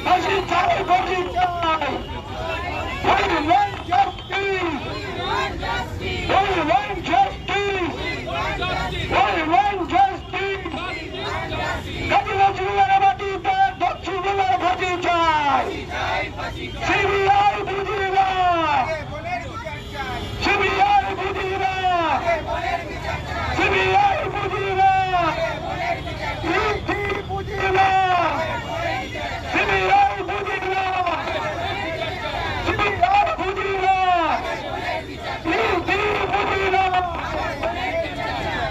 ফাঁসি চাই, ফাঁসি চাই। We want justice. We want justice. We want justice. কাজী নজরুলের মাটিতে দক্ষিণের ফাঁসি চাই। সিবিআই বুঝি না, সিবিআই বুঝি না, সিবিআই বুঝি না, ইডি বুঝি না, সিবিআই বুঝি না, সিবিআই বুঝি না, ইডি বুঝি না।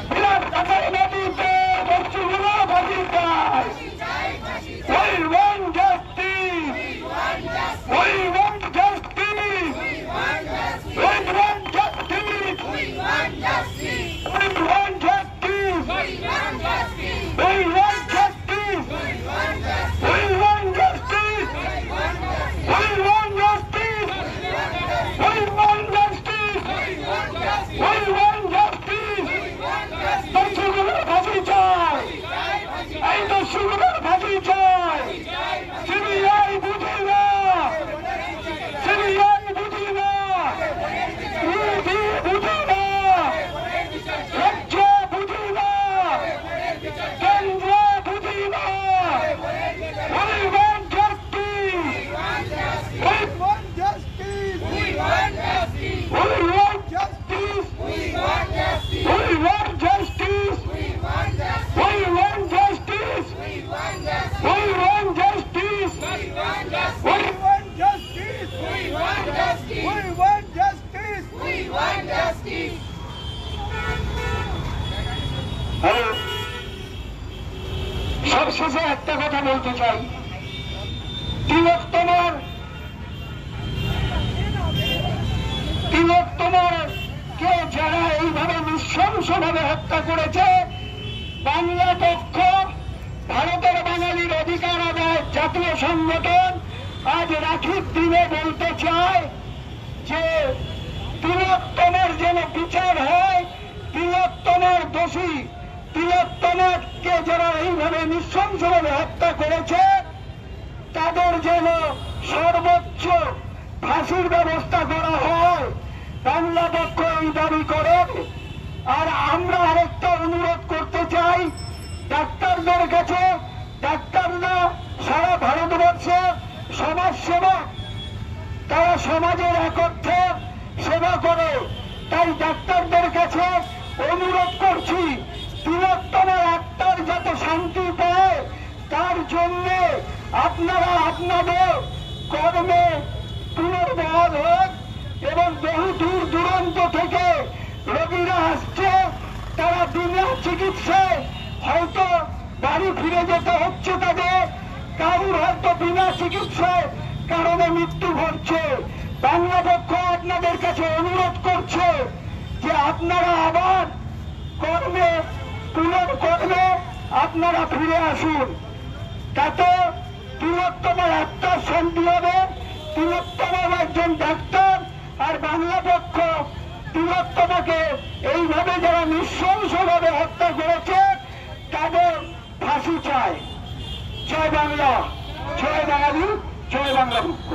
বিরাট টাকার মাটিতে দক্ষিণের ফাঁসি চাই। We want justice. We want justice. We want justice. We want justice. We want justice. We want justice. We want justice. We want justice. We want justice. We want justice. We want justice. দর্শকদের ফাঁসি চাই। এই দর্শকদের ফাঁসি চাই। CBI বুঝি না, CBI বুঝি না, ইডি বুঝি না, রাজ্য বুঝি না, কেন্দ্র বুঝি না। We want justice. We want justice. We want justice. We want justice. We want justice. We want justice. We want justice. We want justice. We want justice. We want justice. We want justice. We want justice. We want justice. We want justice. We want justice. Hello, সবশেষে একটা কথা বলতে চাই। তিলোত্তমার কে যারা এইভাবে নৃশংসভাবে হত্যা করেছে, বাংলা পক্ষ, ভারতের বাঙালির অধিকার আদায় জাতীয় সংগঠন আজ রাখির দিনে বলতে চায় যে তিলোত্তমার যেন বিচার হয়। তিলোত্তমার দোষী, তিলোত্তমাকে যারা এইভাবে নৃশংসভাবে হত্যা করেছে তাদের যেন সর্বোচ্চ ফাঁসির ব্যবস্থা করা হয়। বাংলা পক্ষ এই দাবি করে। আর আমরা আরেকটা অনুরোধ করতে চাই ডাক্তারদের কাছে। ডাক্তাররা সারা ভারতবর্ষে সমাজসেবক, তারা সমাজের এক অর্থে সেবা করে। তাই ডাক্তারদের কাছে অনুরোধ করছি তিলোত্তমার আত্মার যাতে শান্তি পায় তার জন্য আপনারা আপনাদের কর্মে পুনর্বহাল হোক। এবং বহু দূর দূরান্ত থেকে রোগীরা আসছে, তারা বিনা চিকিৎসায় হয়তো বাড়ি ফিরে যেতে হচ্ছে তাদের, কারুর হয়তো বিনা চিকিৎসায় কারণে মৃত্যু ঘটছে। বাংলা পক্ষ আপনাদের কাছে অনুরোধ করছে যে আপনারা আবার কর্মে পুনর্কর্মে আপনারা ফিরে আসুন, তাতে তিলোত্তমার আত্মার শান্তি হবে। তিলোত্তমার একজন ডাক্তার, আর বাংলা পক্ষ তিলোত্তমাকে এইভাবে যারা নৃশংসভাবে হত্যা করেছে তাদের ফাঁসি চায়। জয় বাংলা, জয় বাঙালি, জয় বাংলা পক্ষ।